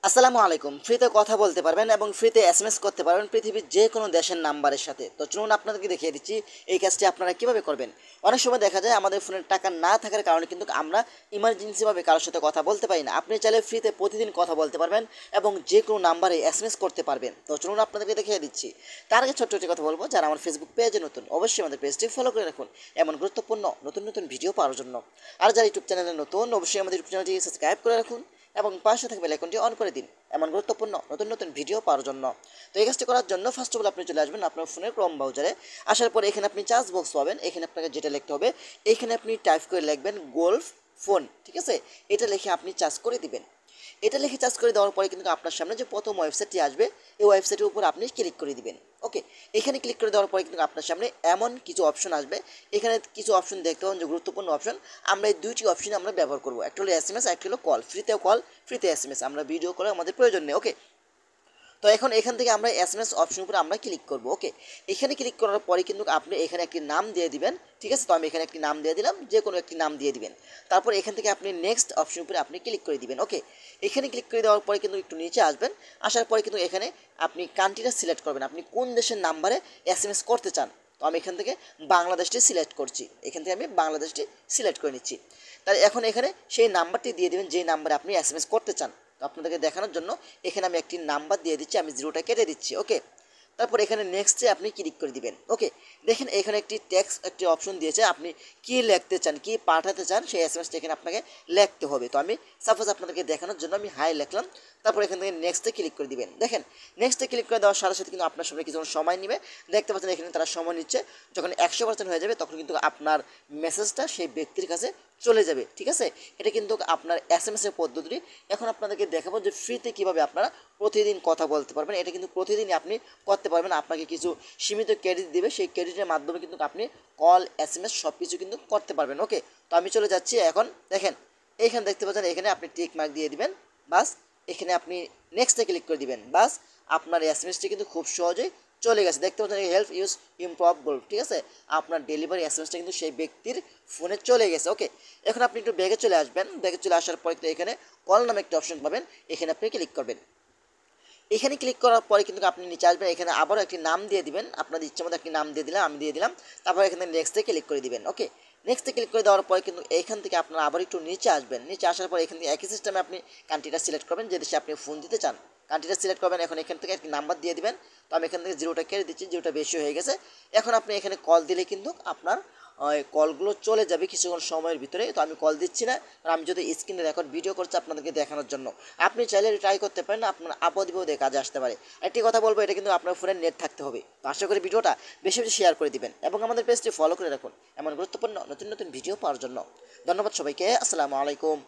আসসালামু আলাইকুম। ফ্রিতে কথা বলতে পারবেন এবং ফ্রিতে এসএমএস করতে পারবেন পৃথিবীর যে কোনো দেশের নাম্বারের সাথে। তো চলুন আপনাদেরকে দেখিয়ে দিচ্ছি এই কাজটি আপনারা কীভাবে করবেন। অনেক সময় দেখা যায় আমাদের ফোনের টাকা না থাকার কারণে কিন্তু আমরা ইমার্জেন্সিভাবে কারোর সাথে কথা বলতে পারি না। আপনি চাইলে ফ্রিতে প্রতিদিন কথা বলতে পারবেন এবং যে কোনো নাম্বারে এসএমএস করতে পারবেন। তো চলুন আপনাদেরকে দেখিয়ে দিচ্ছি। তার আগে ছোট্ট একটি কথা বলবো, যারা আমার ফেসবুক পেজে নতুন অবশ্যই আমাদের পেজটি ফলো করে রাখুন এমন গুরুত্বপূর্ণ নতুন নতুন ভিডিও পাওয়ার জন্য। আর যারা ইউটিউব চ্যানেলে নতুন অবশ্যই আমাদের ইউটিউব চ্যানেলটি সাবস্ক্রাইব করে রাখুন এবং পাশে থাকা বেল আইকনটি অন করে দিন এমন গুরুত্বপূর্ণ নতুন নতুন ভিডিও পাওয়ার জন্য। তো এই কাজটি করার জন্য ফার্স্ট অফ অল আপনি চলে আসবেন আপনার ফোনের ক্রোম ব্রাউজারে। আসার পরে এখানে আপনি চার্জ বক্স পাবেন। এখানে আপনাকে যেটা লিখতে হবে, এখানে আপনি টাইপ করে লিখবেন গোল্ফ ফোন, ঠিক আছে। এটা লিখে আপনি চার্জ করে দিবেন। এটা লিখে চার্জ করে দেওয়ার পরে কিন্তু আপনার সামনে যে প্রথম ওয়েবসাইটটি আসবে, এই ওয়েবসাইটের উপর আপনি ক্লিক করে দিবেন। ওকে, এখানে ক্লিক করে দেওয়ার পরে কিন্তু আপনার সামনে এমন কিছু অপশন আসবে। এখানে কিছু অপশন দেখতে পাবেন যে গুরুত্বপূর্ণ অপশন। আমরা এই দুইটি অপশন আমরা ব্যবহার করবো, একটা হলো এসএমএস, একটা হলো কল। ফ্রিতেও কল, ফ্রিতে এসএমএস। আমরা ভিডিও কলে আমাদের প্রয়োজন নেই। ওকে, তো এখন এখান থেকে আমরা এসএমএস অপশন উপরে আমরা ক্লিক করব। ওকে, এখানে ক্লিক করার পরে কিন্তু আপনি এখানে একটি নাম দিয়ে দিবেন, ঠিক আছে। তো আমি এখানে একটি নাম দিয়ে দিলাম, যে কোনো একটি নাম দিয়ে দিবেন। তারপর এখান থেকে আপনি নেক্সট অপশন উপরে আপনি ক্লিক করে দিবেন। ওকে, এখানে ক্লিক করে দেওয়ার পরে কিন্তু একটু নিচে আসবেন। আসার পরে কিন্তু এখানে আপনি কান্ট্রিটা সিলেক্ট করবেন, আপনি কোন দেশের নাম্বারে এসএমএস করতে চান। তো আমি এখান থেকে বাংলাদেশটি সিলেক্ট করছি। এখান থেকে আমি বাংলাদেশটি সিলেক্ট করে নিচ্ছি। তাহলে এখন এখানে সেই নাম্বারটি দিয়ে দেবেন যে নাম্বারে আপনি এসএমএস করতে চান। তো আপনাদেরকে দেখানোর জন্য এখানে আমি একটি নাম্বার দিয়ে দিচ্ছি, আমি জিরোটা কেটে দিচ্ছি। ওকে, তারপর এখানে নেক্সটে আপনি ক্লিক করে দিবেন। ওকে, দেখেন এখানে একটি টেক্সট একটি অপশন দিয়েছে, আপনি কী লিখতে চান, কী পাঠাতে চান, সেই এসএমএসটা এখানে আপনাকে লিখতে হবে। তো আমি সাপোজ আপনাদেরকে দেখানোর জন্য আমি হাই লিখলাম। তারপর এখান থেকে নেক্সটে ক্লিক করে দিবেন। দেখেন নেক্সটে ক্লিক করে দেওয়ার সাথে সাথে কিন্তু আপনার সামনে কিছু সময় নেবে। দেখতে পাচ্ছেন এখানে তারা সময় নিচ্ছে। যখন 100% হয়ে যাবে তখন কিন্তু আপনার মেসেজটা সেই ব্যক্তির কাছে চলে যাবে, ঠিক আছে। এটা কিন্তু আপনার এসএমএস এর পদ্ধতি। এখন আপনাদেরকে দেখাবো যে ফ্রিতে কীভাবে আপনারা প্রতিদিন কথা বলতে পারবেন। এটা কিন্তু প্রতিদিনই আপনি করতে পারবেন। আপনাকে কিছু সীমিত ক্রেডিট দেবে, সেই ক্রেডিটের মাধ্যমে কিন্তু আপনি কল, এসএমএস সব কিছু কিন্তু করতে পারবেন। ওকে, তো আমি চলে যাচ্ছি। এখন দেখেন এইখানে দেখতে পাচ্ছেন, এখানে আপনি টিক মার্ক দিয়ে দিবেন। বাস, এখানে আপনি নেক্সটে ক্লিক করে দিবেন। বাস, আপনার এসএমএসটি কিন্তু খুব সহজেই চলে গেছে। দেখতে পাচ্ছেন হেল্প ইউজ ইমপ্রুভ গোল, ঠিক আছে। আপনার ডেলিভারি এসএমএসটা কিন্তু সেই ব্যক্তির ফোনে চলে গেছে। ওকে, এখন আপনি একটু ব্যাগে চলে আসবেন। ব্যাগে চলে আসার পরে এখানে কল নামে একটা অপশন পাবেন, এখানে আপনি ক্লিক করবেন। এখানে ক্লিক করার পরে কিন্তু আপনি নিচে আসবেন। এখানে আবারও একটি নাম দিয়ে দিবেন, আপনাদের ইচ্ছা মতো একটি নাম দিয়ে দিলাম, আমি দিয়ে দিলাম। তারপর এখানে নেক্সটে ক্লিক করে দিবেন। ওকে, নেক্সটে ক্লিক করে দেওয়ার পরে কিন্তু এইখান থেকে আপনারা আবার একটু নিচে আসবেন। নিচে আসার পর এখান থেকে একই সিস্টেমে আপনি কান্ট্রিটা সিলেক্ট করবেন, যে দেশে আপনি ফোন দিতে চান। কান্ট্রিটা সিলেক্ট করবেন। এখন এখান থেকে একটি নাম্বার দিয়ে দিবেন। তো আমি এখান থেকে জিরোটা কেটে দিচ্ছি, জিরোটা বেশি হয়ে গেছে। এখন আপনি এখানে কল দিলে কিন্তু আপনার কলগুলো চলে যাবে কিছুক্ষণ সময়ের ভিতরে। তো আমি কল দিচ্ছি না, কারণ আমি যদি স্ক্রিনে রেকর্ড ভিডিও করছি আপনাদেরকে দেখানোর জন্য। আপনি চাইলে ট্রাই করতে পারেন, আপনার আপদ বিপদে কাজে আসতে পারে। একটি কথা বলবো, এটা কিন্তু আপনার ফোনের নেট থাকতে হবে। তো আশা করি ভিডিওটা বেশি বেশি শেয়ার করে দিবেন এবং আমাদের পেজটি ফলো করে রাখুন এমন গুরুত্বপূর্ণ নতুন নতুন ভিডিও পাওয়ার জন্য। ধন্যবাদ সবাইকে। আসসালামু আলাইকুম।